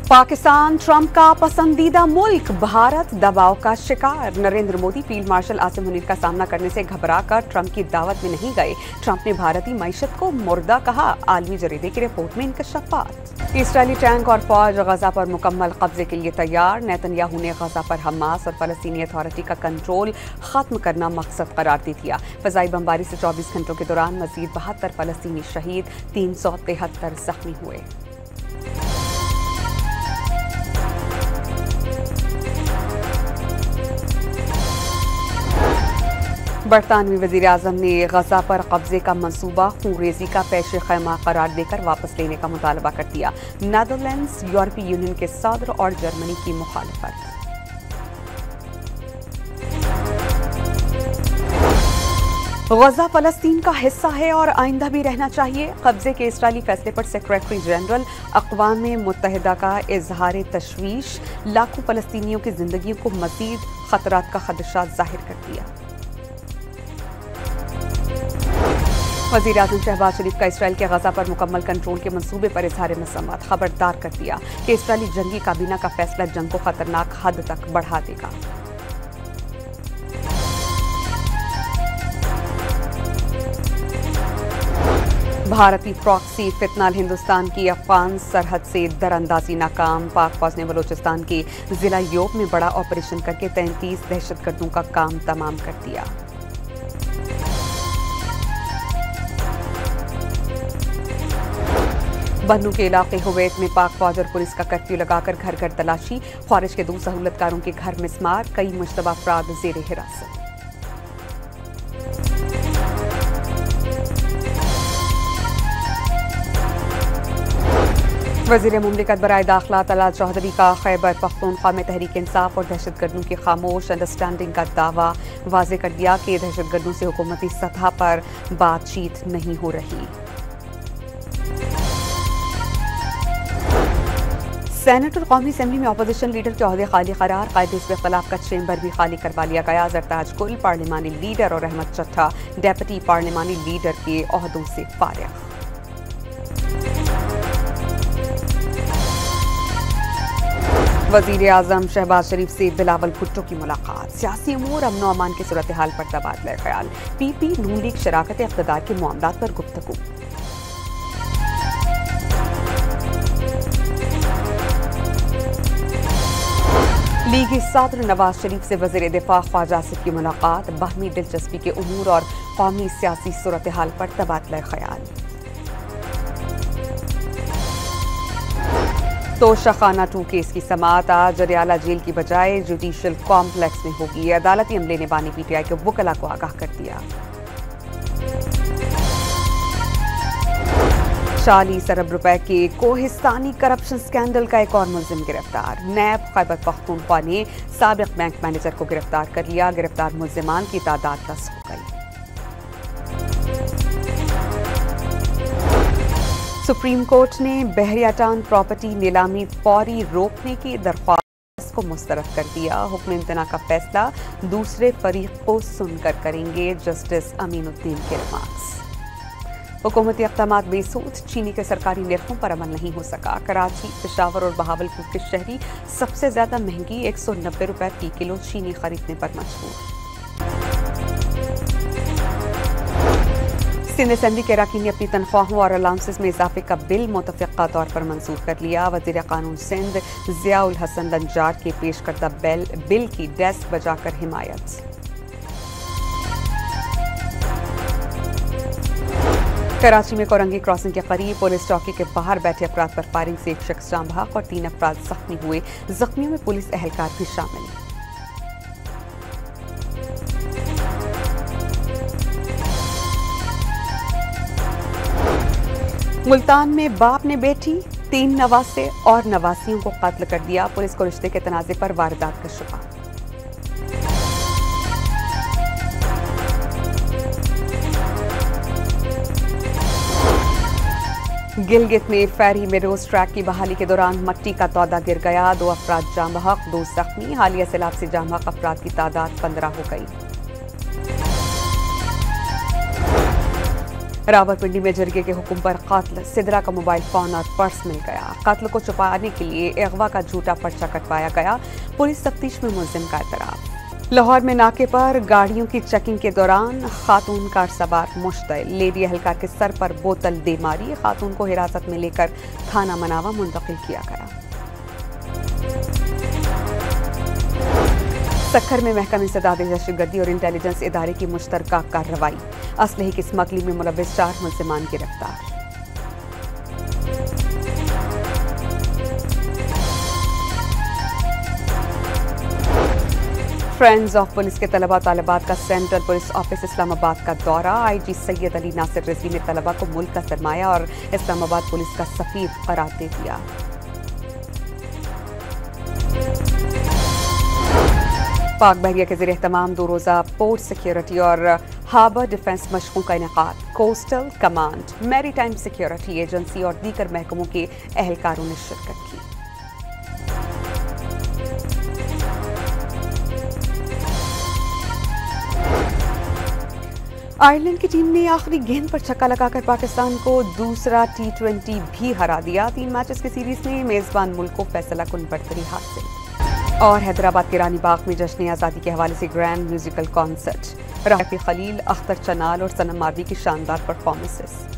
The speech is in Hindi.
पाकिस्तान ट्रंप का पसंदीदा मुल्क, भारत दबाव का शिकार। नरेंद्र मोदी फील्ड मार्शल आसिम मुनीर का सामना करने से घबराकर ट्रंप की दावत में नहीं गए। ट्रंप ने भारतीय मईशत को मुर्दा कहा। आलमी जरीदे की रिपोर्ट में इंकशाफात। इस्राएली टैंक और फौज गजा पर मुकम्मल कब्जे के लिए तैयार। नेतन्याहू ने गजा पर हमास और फलस्तीनी अथॉरिटी का कंट्रोल खत्म करना मकसद करार दे दिया। फजाई बमबारी से 24 घंटों के दौरान मजीद 72 फलस्तीनी शहीद, 373 जख्मी हुए। बरतानवी वज़ीर आज़म ने गजा पर कब्जे का मंसूबा खूनरेज़ी का पेश खैमा करार देकर वापस लेने का मुतालबा कर दिया। नेदरलैंड्स, यूरोपीय यूनियन के सदर और जर्मनी की मुखालफत। गजा फलस्तीन का हिस्सा है और आइंदा भी रहना चाहिए। कब्जे के इस्राएली फैसले पर सेक्रेटरी जनरल अक़वाम मुत्तहिदा का इजहार तशवीश। लाखों फलस्तीनियों की जिंदगी को मजीद खतरात का खदशा जाहिर कर दिया। वज़ीर आज़म शहबाज शरीफ का इसराइल के गजा पर मुकम्मल कंट्रोल के मंसूबे पर इजहार मसम्मत। खबरदार कर दिया कि इसराइली जंगी काबीना का फैसला जंग को खतरनाक हद तक बढ़ा देगा। भारतीय प्रॉक्सी फितनाल हिंदुस्तान की अफगान सरहद से दरअंदाजी नाकाम। पाक फौज ने बलोचिस्तान के जिला योब में बड़ा ऑपरेशन करके 33 दहशतगर्दों का काम तमाम कर दिया। बन्नू के इलाके हुवैत में पाक फौज और पुलिस का कर्फ्यू लगाकर घर घर तलाशी। ख्वारिज के 2 सहूलतकारों के घर मिस्मार, कई मुश्तबा अफराद जेर हिरासत। वज़ीर मुमलिकत बराए दाखिला तलाल चौधरी का खैबर पख्तूनख्वा में तहरीक इंसाफ और दहशतगर्दों की खामोश अंडरस्टैंडिंग का दावा। वाज़ेह कर दिया कि दहशतगर्दों से हुकूमती सतह पर बातचीत नहीं हो रही। सेनेट और कौमी असेंबली में अपोजिशन लीडर के ओहदे खाली करार। कायदे इसके खिलाफ का चेंबर भी खाली करवा लिया गया। जरताज गुल पार्लिमानी लीडर और अहमद चट्टा डेप्यूटी पार्लिमानी लीडर के ओहदों से फारिग। वज़ीर आज़म शहबाज शरीफ से बिलावल भुट्टो की मुलाकात। सियासी अमूर, अमन व अमान की सूरत हाल पर तबादला ख्याल। पीपी नून लीग शराकत इक़्तिदार के मामलात पर गुफ्तगू। लीगी सदर नवाज शरीफ से वज़ीर दिफा ख्वाजा आसिफ की मुलाकात। बाहमी दिलचस्पी के उमूर और कौमी सियासी सूरत हाल पर तबादला ख्याल। तोशाखाना 2 केस की समाअत आज जरियाला जेल की बजाय जुडिशल कॉम्प्लेक्स में होगी। अदालती अमले ने बानी पीटीआई के वकला को आगाह कर दिया। 40 अरब रुपए के कोहिस्तानी करप्शन स्कैंडल का एक और मुलजिम गिरफ्तार। नैब खैबर पख्तूनख्वा ने साबिक बैंक मैनेजर को गिरफ्तार कर लिया। गिरफ्तार मुलजिमान की तादाद 10 हो गई। सुप्रीम कोर्ट ने बहरियाटाउन प्रॉपर्टी नीलामी फौरी रोकने की दरख्वास्त को मुस्तरद कर दिया। हुक्म इम्तना का फैसला दूसरे फरीक को सुनकर करेंगे जस्टिस अमीनुद्दीन के रिमार्क्स। हुकूमती इक़दामात बेसूद, चीनी के सरकारी निर्खों पर अमल नहीं हो सका। कराची, पेशावर और बहावलपुर के शहरी सबसे ज्यादा महंगी 190 रुपए फी किलो चीनी खरीदने पर मजबूर। सिंध असेंबली के अरकान ने अपनी तनख्वाहों और अलाउंसेस में इजाफे का बिल मुतफ़िक़ा तौर पर मंजूर कर लिया। वज़ीर क़ानून सिंध ज़ियाउल हसन लंजार के पेश करदा बिल की डेस्क बजाकर हिमायत। कराची में कोरंगी क्रॉसिंग के करीब पुलिस चौकी के बाहर बैठे अफराद पर फायरिंग से एक शख्स जाम बहक और 3 अफराद जख्मी हुए। जख्मियों में पुलिस एहलकार भी शामिल। मुल्तान में बाप ने बेटी, 3 नवासे और नवासियों को कत्ल कर दिया। पुलिस को रिश्ते के तनाज़े पर वारदात का शुबा। गिलगित में फेरी में रोज ट्रैक की बहाली के दौरान मट्टी का तौदा गिर गया। 2 अफराद जाम बहक, 2 जख्मी। हालिया सैलाब से जाम बहक अफराद की तादाद 15 हो गई। रावलपिंडी में जरगे के हुक्म पर कातिल सिदरा का मोबाइल फोन और पर्स मिल गया। कातिल को छुपाने के लिए अगवा का झूठा पर्चा कटवाया गया। पुलिस तफ्तीश में मुलजिम का एतराफ। लाहौर में नाके पर गाड़ियों की चेकिंग के दौरान खातून कार सवार मुश्तइल, लेडी एहलकार के सर पर बोतल दे मारी। खातून को हिरासत में लेकर थाना मनावा मुंतकिल किया गया। सक्खर में महकमा इंसदाद दहशतगर्दी और इंटेलिजेंस इदारे की मुश्तरका कार्रवाई। असलहे की स्मगलिंग में मुलव्विस 4 मुल्जिमान गिरफ्तार। फ्रेंड्स ऑफ पुलिस के तलबा तालिबात का सेंट्रल पुलिस ऑफिस इस्लामाबाद का दौरा। आईजी सैयद अली नासिर रिजवी ने तलबा को मुल्क का सरमाया और इस्लामाबाद पुलिस का सफीर करार दे दिया। पाक बहरिया के ज़रिए तमाम 2 रोज़ा पोर्ट सिक्योरिटी और हार्बर डिफेंस मशकों का इनेकाद। Coastal command, maritime security agency और दीगर महकमों के एहलकारों ने शिरकत की। आयरलैंड की टीम ने आखिरी गेंद पर छक्का लगाकर पाकिस्तान को दूसरा T20 भी हरा दिया। 3 मैचेस की सीरीज में मेजबान मुल्क को फैसला कुन बढ़तरी हासिल। और हैदराबाद के रानी बाग में जश्न आज़ादी के हवाले से grand musical concert. Rafi Khalil, Akhtar Chanal और सनम मारवी की शानदार परफॉर्मेंसेस।